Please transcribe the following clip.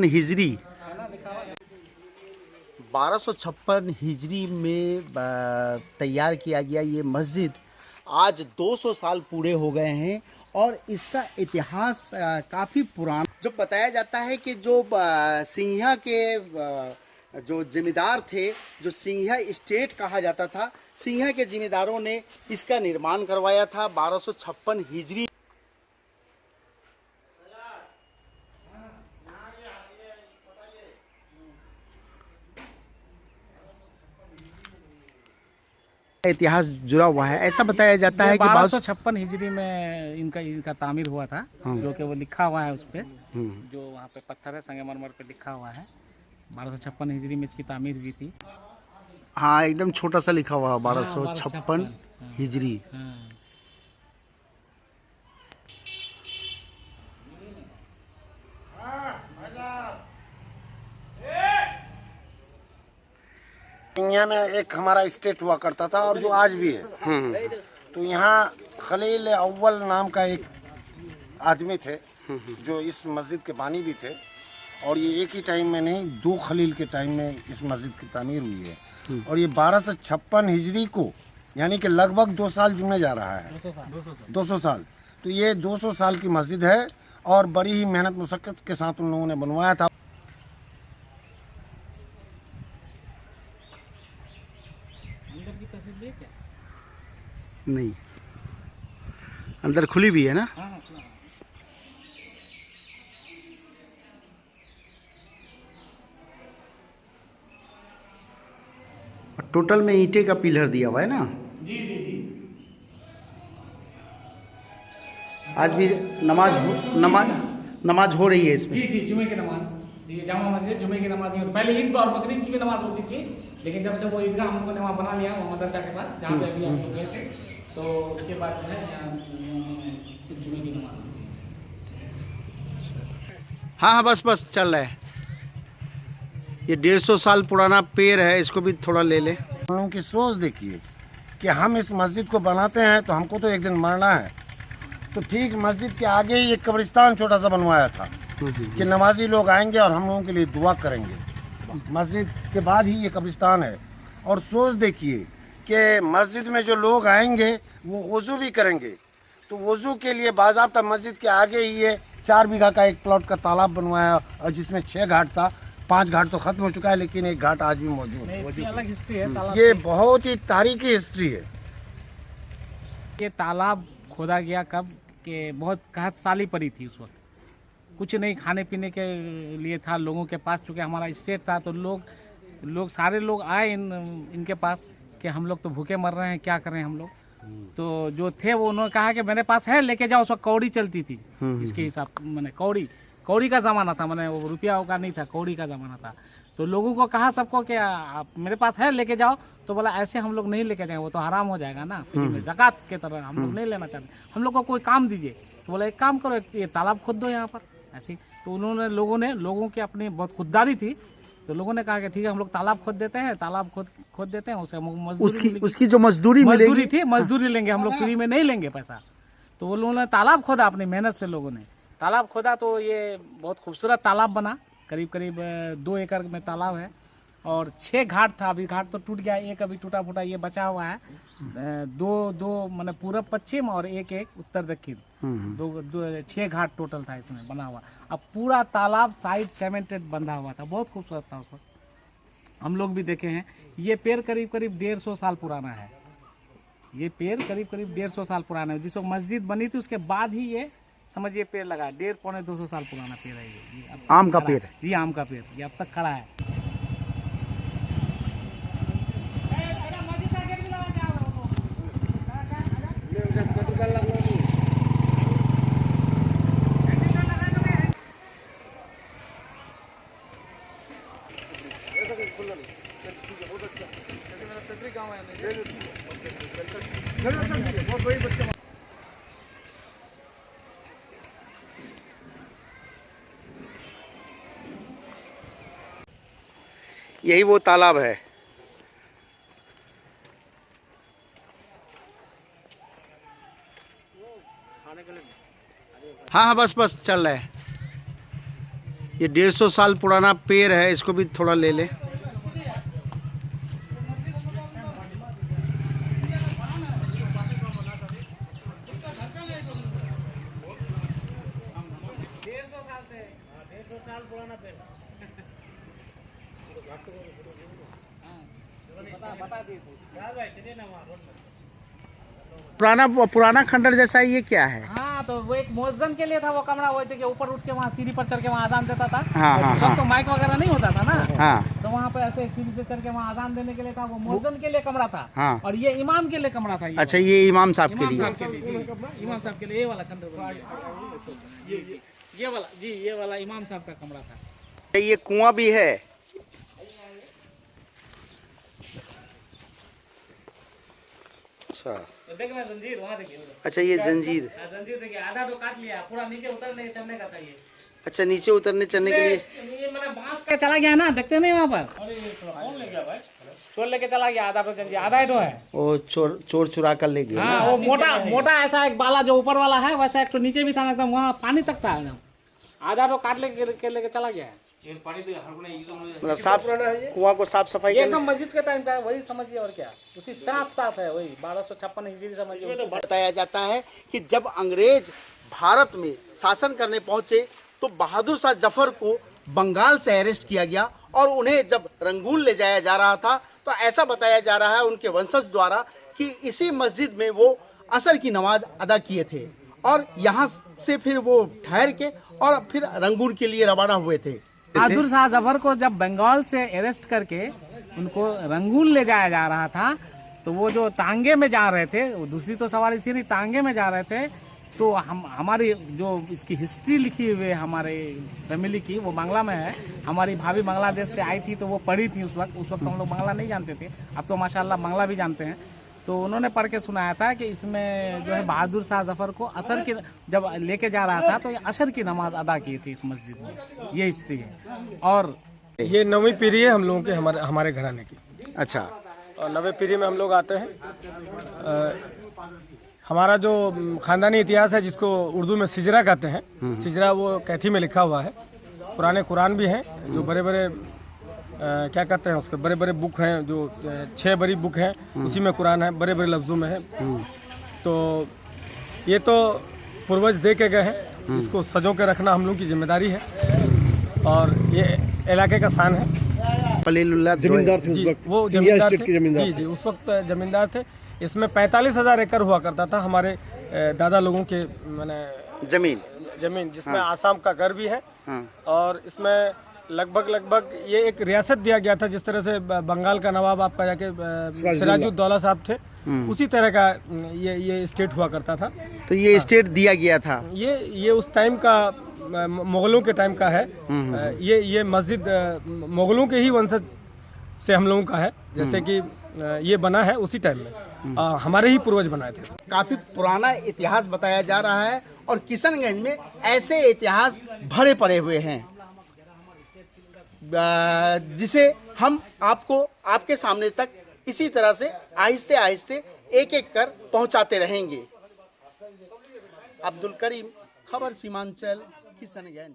हिजरी 1256 हिजरी में तैयार किया गया ये मस्जिद आज 200 साल पूरे हो गए हैं और इसका इतिहास काफ़ी पुराना। जो बताया जाता है कि जो सिंघिया के जो जमींदार थे, जो सिंघिया स्टेट कहा जाता था, सिंघिया के जमींदारों ने इसका निर्माण करवाया था 1256 हिजरी। इतिहास जुड़ा हुआ है। ऐसा बताया जाता है कि 1256 हिजरी में इनका तामीर हुआ था। जो कि वो लिखा हुआ है उस पे, जो वहाँ पे पत्थर है संगमरमर पे लिखा हुआ है 1256 हिजरी में इसकी तामीर हुई थी। हाँ, एकदम छोटा सा लिखा हुआ है 1256 हिजरी। सिंघिया में एक हमारा स्टेट हुआ करता था और जो आज भी है। तो यहाँ खलील अव्वल नाम का एक आदमी थे जो इस मस्जिद के बानी भी थे, और ये एक ही टाइम में नहीं, 2 खलील के टाइम में इस मस्जिद की तामीर हुई है। और ये 1256 हिजरी को यानी कि लगभग 2 साल जुड़ने जा रहा है, 200 साल। तो ये 200 साल की मस्जिद है और बड़ी ही मेहनत मुशक्कत के साथ उन लोगों ने बनवाया था। नहीं, अंदर खुली भी है ना। टोटल में ईंटे का पिलर दिया हुआ है ना। जी जी जी। आज भी नमाज हो रही है इसमें। जी जी, जुमे की नमाज, ये जामा मस्जिद जुमे की नमाज नहीं, पहले ईद और बकरीद की भी नमाज होती थी, लेकिन जब से वो ईदगाह हम लोगों ने वहाँ बना लिया, वहाँ मदरसा के पास जहाँ पे अभी हम लोग गए थे, तो उसके बाद जो है यहाँ सिर्फ जुमे की नमाज। हाँ, बस चल रहा है। ये 150 साल पुराना पेड़ है, इसको भी थोड़ा ले ले। हम लोगों की सोच देखिए कि हम इस मस्जिद को बनाते हैं तो हमको तो एक दिन मरना है। तो ठीक मस्जिद के आगे ही एक कब्रिस्तान छोटा सा बनवाया था कि नमाजी लोग आएंगे और हम लोगों के लिए दुआ करेंगे। मस्जिद के बाद ही ये कब्रिस्तान है। और सोच देखिए कि मस्जिद में जो लोग आएंगे वो वज़ू भी करेंगे, तो वज़ू के लिए बाज़ाब्ता मस्जिद के आगे ही ये 4 बीघा का एक प्लॉट का तालाब बनवाया, और जिसमें 6 घाट था। 5 घाट तो ख़त्म हो चुका है, लेकिन एक घाट आज भी मौजूद है। इसकी अलग हिस्ट्री है तालाब। ये बहुत ही तारीखी हिस्ट्री है। ये तालाब खोदा गया कब के बहुत कहत साली पड़ी थी। उस वक्त कुछ नहीं, खाने पीने के लिए था लोगों के पास, चूँकि हमारा स्टेट था, तो लोग सारे लोग आए इनके पास कि हम लोग तो भूखे मर रहे हैं, क्या करें हम लोग। तो जो थे वो उन्होंने कहा कि मेरे पास है, लेके जाओ। उस वक्त कौड़ी चलती थी, इसके हिसाब मैंने कौड़ी का ज़माना था, मैंने वो रुपया का नहीं था, कौड़ी का ज़माना था। तो लोगों को कहा सबको कि आप मेरे पास है, लेके जाओ। तो बोला ऐसे हम लोग नहीं लेके जाएंगे, वो तो हराम हो जाएगा ना, ज़कात के तरह हम लोग नहीं लेना चाहते, हम लोग को कोई काम दीजिए। तो बोला एक काम करो, ये तालाब खोद दो यहाँ पर ऐसे। तो लोगों की अपनी बहुत खुददारी थी, तो लोगों ने कहा कि ठीक है हम लोग तालाब खोद देते हैं, तालाब खोद देते हैं, उसे उसकी जो मजदूरी थी, मजदूरी लेंगे हम लोग, फ्री में नहीं लेंगे पैसा। तो वो लोगों ने तालाब खोदा, अपनी मेहनत से लोगों ने तालाब खोदा। तो ये बहुत खूबसूरत तालाब बना, करीब 2 एकड़ में तालाब है, और 6 घाट था। अभी घाट तो टूट गया, एक अभी टूटा फूटा ये बचा हुआ है। 2 मैंने पूरब पश्चिम और एक उत्तर दक्षिण, 6 घाट टोटल था इसमें बना हुआ। अब पूरा तालाब साइड सीमेंटेड बंधा हुआ था, बहुत खूबसूरत था उस वक्त। हम लोग भी देखे हैं। ये पेड़ करीब 150 साल पुराना है। ये पेड़ करीब 150 साल पुराना है। जिस वक्त मस्जिद बनी थी उसके बाद ही ये समझिए पेड़ लगा, 1.5-200 साल पुराना पेड़ है ये आम का पेड़। ये आम का पेड़, ये अब तक खड़ा है। बहुत अच्छा यही वो तालाब है। हाँ हाँ, बस बस चल रहा है। ये 150 साल पुराना पेड़ है, इसको भी थोड़ा ले ले। पुराना पुराना खंडर जैसा ये क्या है? हाँ, तो वो एक मुअज्जिन के लिए था वो कमरा। वो देखिए ऊपर उठ के वहाँ सीढ़ी पर चढ़ के वहाँ अजान देता था। हाँ, हाँ, उस वक्त हाँ। तो माइक वगैरह नहीं होता था ना। हाँ तो वहाँ पे ऐसे सीढ़ी पे चढ़ के वहाँ अजान देने के लिए था। वो मुअज्जिन के लिए कमरा था। हाँ। और ये इमाम के लिए कमरा था। अच्छा, ये इमाम साहब के इमाम लिए। साहब के लिए जी, इमाम साहब के लिए ये वाला खंडर बन गया। ये वाला जी, ये वाला इमाम साहब का कमरा था। ये कुआं भी है। अच्छा देख रहे हैं जंजीर, वहाँ देखिए। अच्छा, ये जंजीर। जंजीर देखिए, आधा तो काट लिया, पूरा नीचे उतरने चढ़ने का था ये। अच्छा, नीचे उतरने चढ़ने के लिए। ये मतलब बांस का चला गया ना, देखते नहीं वहाँ पर। कौन ले गया भाई? चोर लेके चला गया आधा। तो जंजीर आधा ही तो है। वो चोर चुरा कर ले गया। हाँ, वो मोटा मोटा ऐसा एक बाला जो ऊपर वाला है, वैसा एक तो नीचे भी था एकदम, वहाँ पानी तक था एकदम। आधा तो काट लेके चला गया है। मतलब साफ कुआं को साफ सफाई ये कर। एकदम मस्जिद के टाइम का है, वही समझिए। और क्या, उसी साथ साथ है, वही 1256 हिजरी समझिए। बताया जाता है कि जब अंग्रेज भारत में शासन करने पहुंचे तो बहादुर शाह जफर को बंगाल से अरेस्ट किया गया और उन्हें जब रंगून ले जाया जा रहा था तो ऐसा बताया जा रहा है उनके वंशज द्वारा कि इसी मस्जिद में वो असर की नमाज अदा किए थे और यहाँ से फिर वो ठहर के और फिर रंगून के लिए रवाना हुए थे। बहादुर शाह जफर को जब बंगाल से अरेस्ट करके उनको रंगून ले जाया जा रहा था तो वो जो तांगे में जा रहे थे, वो दूसरी तो सवारी थी नहीं, तांगे में जा रहे थे। तो हमारी जो इसकी हिस्ट्री लिखी हुई है हमारे फैमिली की, वो बांग्ला में है। हमारी भाभी बांग्लादेश से आई थी तो वो पढ़ी थी उस वक्त हम लोग बांग्ला नहीं जानते थे। अब तो माशाल्लाह बांग्ला भी जानते हैं। तो उन्होंने पढ़ के सुनाया था कि इसमें जो है बहादुर शाह जफर को असर की जब लेके जा रहा था तो ये असर की नमाज अदा की थी इस मस्जिद में। ये हिस्ट्री है। और ये 9वीं पीढ़ी है हम लोगों के, हमारे घराने की। अच्छा, और 9वीं पीढ़ी में हम लोग आते हैं। हमारा जो ख़ानदानी इतिहास है जिसको उर्दू में सिजरा कहते हैं, सिजरा वो कैथी में लिखा हुआ है। पुराने कुरान भी हैं जो बड़े बड़े क्या कहते हैं उसके, बड़े बड़े बुक हैं जो 6 बड़ी बुक हैं, उसी में कुरान है, बड़े बड़े लफ्ज़ों में है। तो ये तो पूर्वज दे के गए हैं, इसको सजो के रखना हम लोग की जिम्मेदारी है और ये इलाके का शान है। खलीलुल्लाह जमींदार थे उस जी, वक्त, वो सिंधिया जमींदार स्टेट थे। के जमींदार जी जी, उस वक्त जमींदार थे। इसमें 45,000 एकड़ हुआ करता था हमारे दादा लोगों के मैंने जमीन। जिसमें आसाम का घर भी है। हाँ। और इसमें लगभग ये एक रियासत दिया गया था, जिस तरह से बंगाल का नवाब आप कह के सिराजुद्दौला साहब थे, उसी तरह का ये स्टेट हुआ करता था। तो ये स्टेट दिया गया था। ये उस टाइम का मुगलों के टाइम का है। ये मस्जिद मुगलों के ही वंशज से हम लोगों का है, जैसे कि ये बना है उसी टाइम में, हमारे ही पूर्वज बनाए थे। काफी पुराना इतिहास बताया जा रहा है और किशनगंज में ऐसे इतिहास भरे पड़े हुए हैं जिसे हम आपको आपके सामने तक इसी तरह से आहिस्ते आहिस्ते एक एक कर पहुंचाते रहेंगे। अब्दुल करीम, खबर सीमांचल, किशनगंज।